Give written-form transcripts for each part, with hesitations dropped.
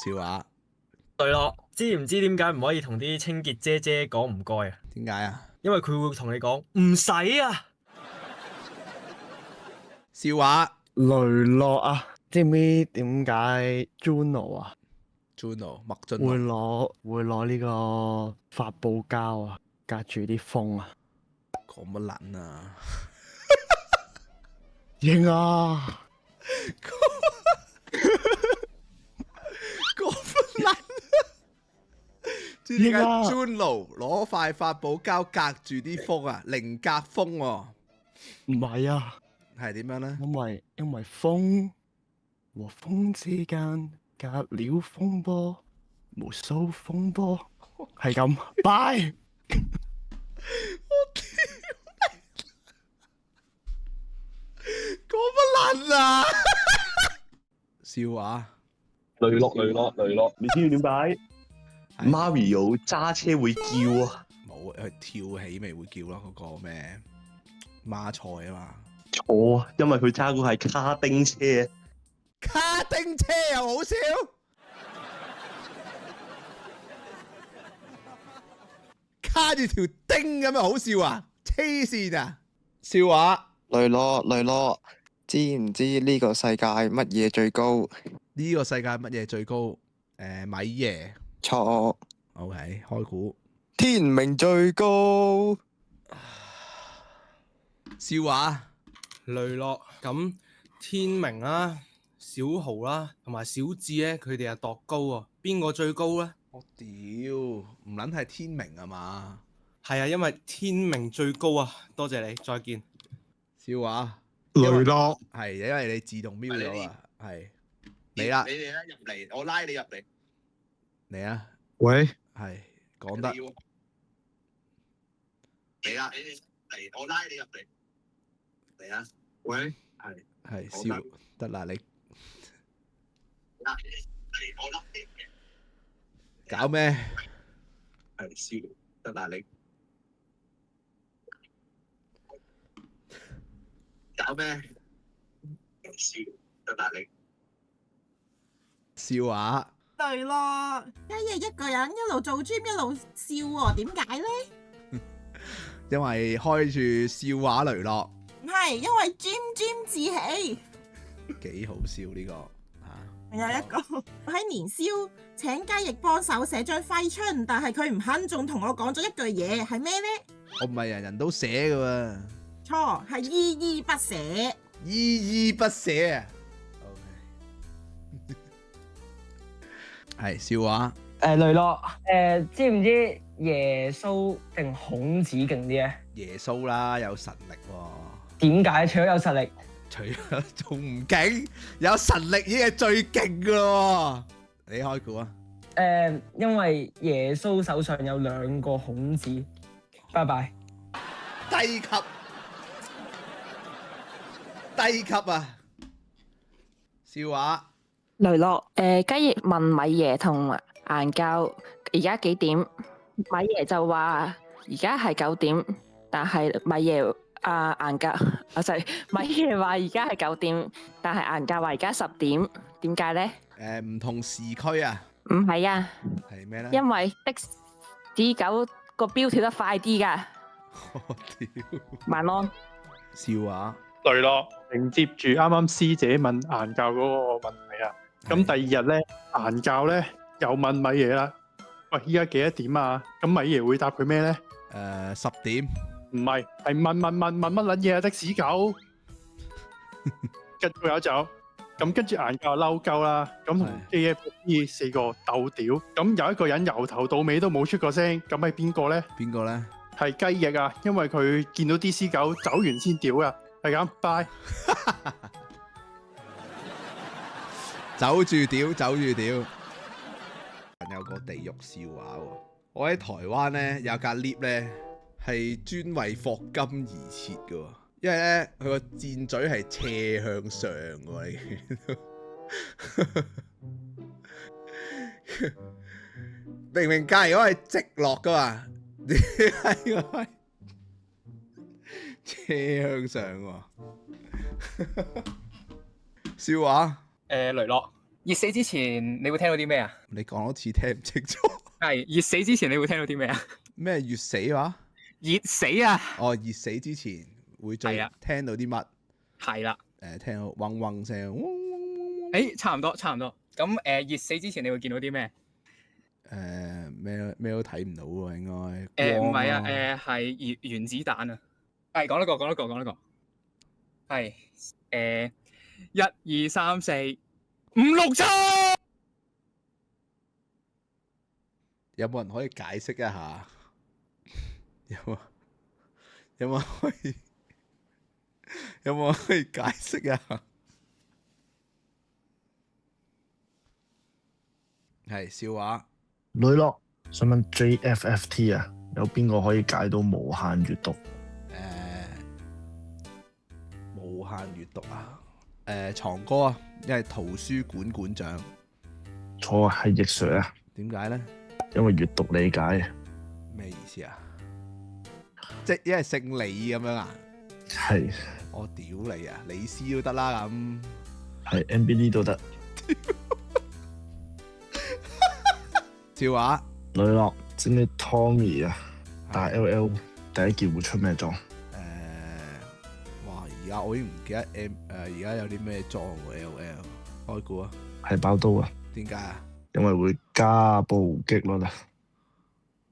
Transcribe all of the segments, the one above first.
笑話。對咯，知唔知點解唔可以同啲清潔姐姐講唔該啊？點解啊？因為佢會同你講唔使啊。笑話。雷洛啊，知唔知點解 Juno 啊 Juno 麥浚會龍攞呢個發泡膠啊，隔住啲風啊？講乜撚啊？型啊！講乜撚？知點解型啊 Juno 攞塊發泡膠隔住啲風啊？零格風喎。唔係啊，係點樣咧？因為風和風之間隔了風波，無數風波，係咁。拜。講乜撚啊？笑話。雷洛，你知唔知點解係 Mario 揸車會叫啊？冇，佢跳起咪會叫咯，嗰個咩馬賽啊嘛。錯啊，因為佢揸嗰係卡丁車。卡丁車又好笑，卡住條釘咁啊好笑啊！黐線啊！笑話。雷洛，知唔知呢個世界乜嘢最高？呢個世界乜嘢最高？米爺。錯， OK，開估。天明最高。笑話。雷洛咁天明啦、小豪啦同埋小智咧，佢哋係度高喎，邊個最高咧？我屌，唔撚係天明啊嘛？係啊，因為天明最高啊！多謝你，再見。笑話。雷洛係因為你自動瞄咗啊，係你啦，你哋咧入嚟，我拉你入嚟。你啊，喂，係講得。嚟啦，你哋嚟，我拉你入嚟。嚟啊，喂，係笑得啦，你嚟，我拉你入嚟。搞咩？係笑得啦，你搞咩？笑得啦，你笑話。對咯，一日一個人一路做 gym 一路笑喎，點解咧？因為開住笑話雷洛，唔係因為 gym 自喜。幾好笑呢個仲有一個喺年宵請雞翼幫手寫張揮春，但係佢唔肯，仲同我講咗一句嘢，係咩呢？我唔係人人都寫噶錯，係依依不捨。喎，依依不捨啊。OK，係笑話。雷洛，知唔知耶穌定孔子勁啲咧？耶穌啦，有實力喎。點解？除咗有實力，除咗仲唔勁，有實力已經係最勁噶咯。你開估啊？因為耶穌手上有2個孔子。拜拜。低級，低級啊！笑話。雷洛，雞翼問米爺同顏教而家幾點？米爺就話而家係9點，但係米爺顏教就係米爺話而家係9點，但係顏教話而家10點，點解咧？唔同時區啊？唔係啊，係咩咧？因為的士狗個錶跳得快啲㗎。我屌！晚安。笑話。雷洛，承接住啱啱師姐問顏教嗰個問題啊，咁第二日咧，顏教咧又問米爺啦，喂，依家幾多點啊？咁米爺會答佢咩咧？10點。唔係，係問乜撚嘢啊？的士狗。跟住有走，咁跟住顏教就嬲鳩啦，咁同 JFE 4個鬥屌，咁有一個人由頭到尾都冇出過聲，咁係邊個咧？邊個咧？係雞翼啊，因為佢見到 DC 狗走完先屌啊，係咁，拜。走住屌，走住屌。有個地獄笑話喎，我喺台灣咧有架 lift 咧係專為霍金而設嘅喎，因為咧佢個箭嘴係斜向上嘅喎，你明明隔離嗰係直落噶嘛，點解我係斜向上喎？笑話。雷洛，熱死之前你會聽到啲咩啊？你講多次聽唔清楚。係熱死之前你會聽到啲咩啊？咩熱死話？熱死啊！哦，熱死之前會最係啊聽到啲乜？係啦。聽到嗡嗡聲。誒，差唔多，差唔多。咁熱死之前你會見到啲咩？咩都睇唔到喎，應該。唔係啊，光係原子彈啊。係講多個，講多個，講多個。係1、2、3、4、5、6、7。有冇人可以解釋一下？有冇可以解釋一下？係笑話。女樂，想問 JFFT 啊，有邊個可以解到無限閱讀？無限閱讀啊！藏哥啊，因為圖書館館長。錯啊，係易 Sir 啊。點解咧？因為閱讀理解。咩意思啊？即係因為姓李咁樣啊？係。我屌你啊！李斯都得啦咁。係 NBD 都得。笑話。女樂，知唔知 Tommy 啊？打 LL 第一件會出咩裝？哇！而家我已經唔記得而家有啲咩裝喎 LL。開估啊！係爆刀啊！點解啊？因為會加暴擊率啊！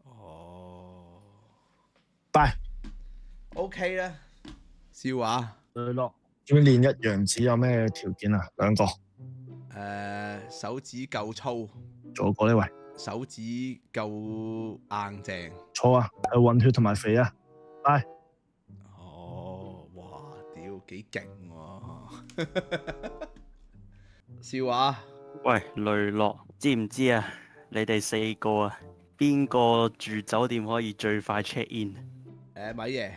哦。拜。OK 啦。笑話。女樂，知唔知練一陽指有咩條件啊？兩個。手指夠粗。左個呢位。手指夠硬淨。錯啊，係混血同埋肥啊。拜。哦，哇，屌幾勁喎！笑話。喂，雷樂，知唔知啊？你哋4個啊，邊個住酒店可以最快 check in？米爺。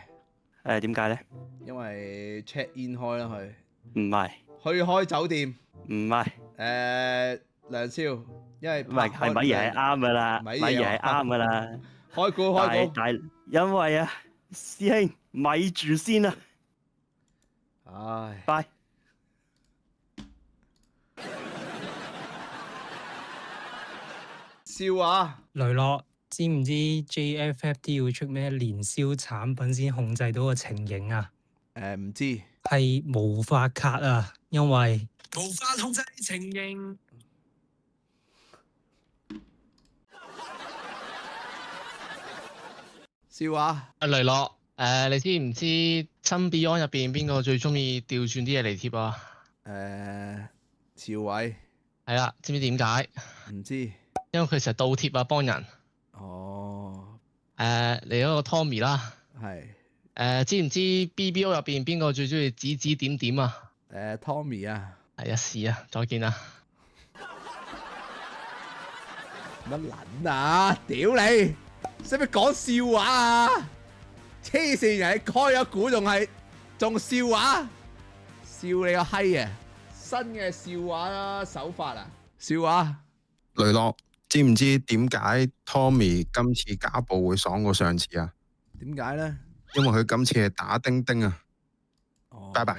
點解咧？因為 check in 開啦佢。唔係。去開酒店。唔係。梁少，因為唔係，係米爺係啱噶啦，米爺係啱噶啦。開估。但因為啊，師兄咪住先啊。唉。拜。笑話。雷樂，知唔知 JFFT 會出咩年宵產品先控制到個情形啊？唔知。係無法卡啊，因為無法控制情形。笑話。雷樂，你知唔知新 Beyond 入邊邊個最中意調轉啲嘢嚟貼啊？朝偉。係啦，知唔知點解？唔知。因為佢成日倒貼啊，幫人。哦。你嗰個 Tommy 啦。係。知唔知 BBO 入邊邊個最中意指指點點啊？Tommy 啊。係啊，是啊，再見啦。乜撚啊！屌你！使唔使講笑話啊？黐線人，開咗估仲笑話？笑你個閪啊！新嘅笑話啦，手法啊！笑話。雷樂，知唔知點解 Tommy 今次家暴會爽過上次啊？點解咧？因為佢今次係打丁丁啊！拜拜。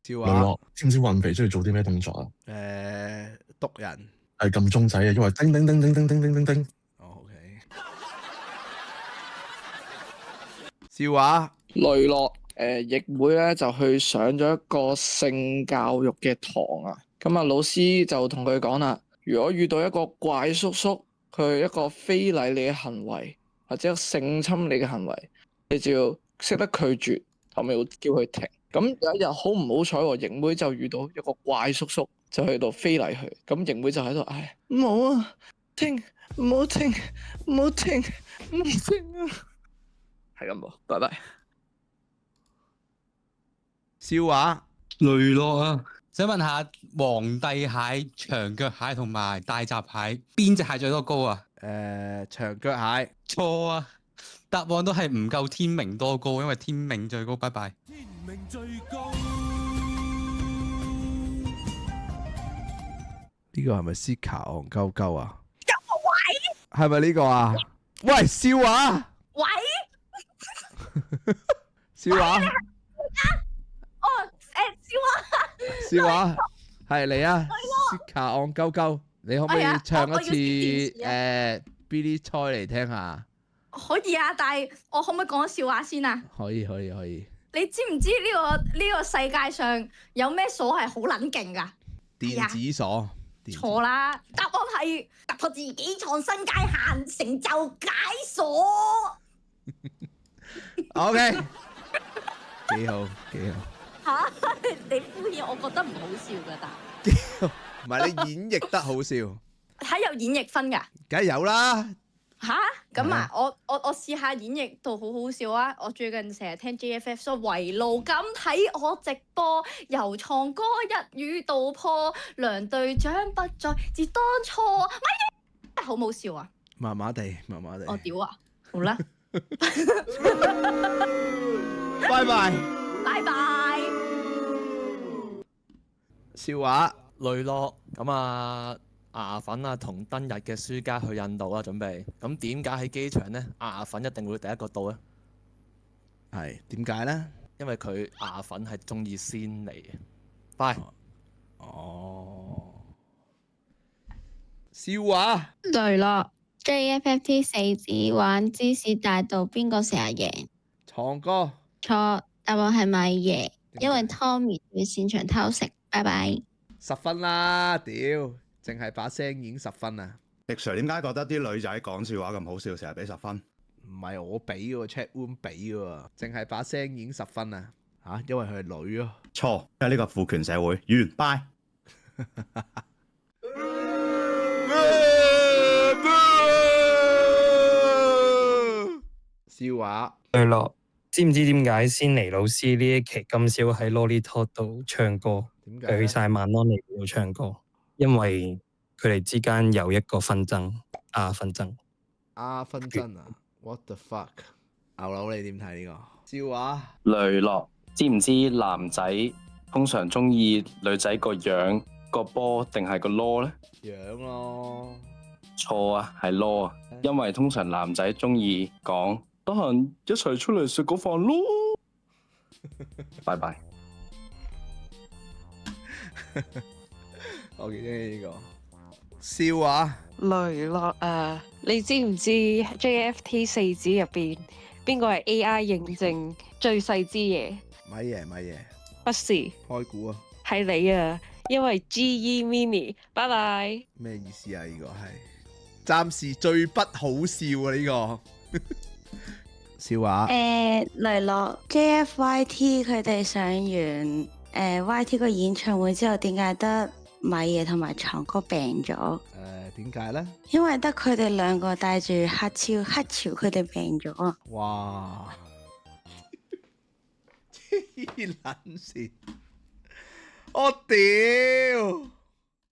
笑話。雷樂，知唔知運肥中意做啲咩動作啊？篤人。係撳鐘仔啊，因為叮叮叮叮叮叮叮叮叮。OK。笑話。雷樂，亦會咧就去上咗一個性教育嘅堂啊。咁啊，老師就同佢講啦，如果遇到一個怪叔叔，佢一個非禮你嘅行為或者性侵你嘅行為，你就要識得拒絕，同埋要叫佢停。咁有一日好唔好彩喎，盈妹就遇到一個怪叔叔，就喺度非禮佢。咁盈妹就喺度，唉，唔好啊，停，唔好停，唔好停，唔好停啊！係咁喎，拜拜。笑話。雷樂啊，想問下皇帝蟹、長腳蟹同埋大閘蟹邊隻蟹最多高啊？長腳蟹。錯啊，答案都係唔夠天明多高，因為天明最高。拜拜。天明最高。呢個係咪斯卡戇鳩鳩啊？喂，係咪呢個啊？喂，笑話。喂，笑話。哦，笑話係嚟啊 Sika 戇鳩鳩，你可唔可以唱一次Billy 菜嚟聽下？可以啊，但係我可唔可以講個笑話先啊？可以。你知唔知呢個世界上有咩鎖係好撚勁㗎？電子鎖。錯啦，答案係突破自己創新界限，成就解鎖。OK， 幾好。嚇！你敷衍，我覺得唔好笑㗎，但唔係你演繹得好笑，係有演繹分㗎。梗係有啦。吓？咁啊！我試下演繹到好好笑啊！我最近成日聽 JFF，所以圍路咁睇我直播，由創歌一語道破，梁隊長不再自當初，咪好冇笑啊！麻麻地。我屌啊！好啦，拜拜。拜拜。笑話雷洛咁啊！牙粉啊同登日嘅輸家去印度啊，準備咁點解喺機場呢？牙粉一定會第一個到呢？係點解呢？因為佢牙粉係中意先嚟嘅。拜。哦。笑話雷洛 JFFT 四子玩芝士大道，邊個成日贏？創哥。錯，答案係米爺，因為 Tommy 最擅長偷食。拜拜。10分啦，屌！淨係把聲已經10分啦。迪 Sir 點解覺得啲女仔講笑話咁好笑，成日俾10分？唔係我俾嘅喎 ，chat room 俾嘅喎，淨係把聲已經10分啦。嚇，因為佢係女咯。錯，因為呢個父權社會。完，拜。笑話。雷洛，知唔知點解仙妮老師呢一期今宵喺 Lolly Talk 度唱歌？點解？去晒晚安嚟度唱歌，因為佢哋之間有一個紛爭，紛爭。紛爭啊 ？What the fuck？牛佬你點睇呢個笑話？雷洛，知唔知男仔通常中意女仔個樣、個波定係個囉呢？樣咯。錯啊，係囉啊，因為通常男仔中意講得閒一齊出嚟食個飯咯。拜拜。我幾中意呢個笑話。雷洛啊，你知唔知 JFT 四子入邊邊個係 AI 認證最細支嘢？咪嘢。不是。開估啊。係你啊，因為 GE Mini。拜拜。咩意思啊？呢個係暫時最不好笑啊！呢個笑話。雷洛 JFYT 佢哋上完YT 個演唱會之後，點解得米爺同埋長哥病咗？點解咧？因為得佢哋兩個帶住黑潮，佢哋病咗啊！哇！黐撚線，我屌！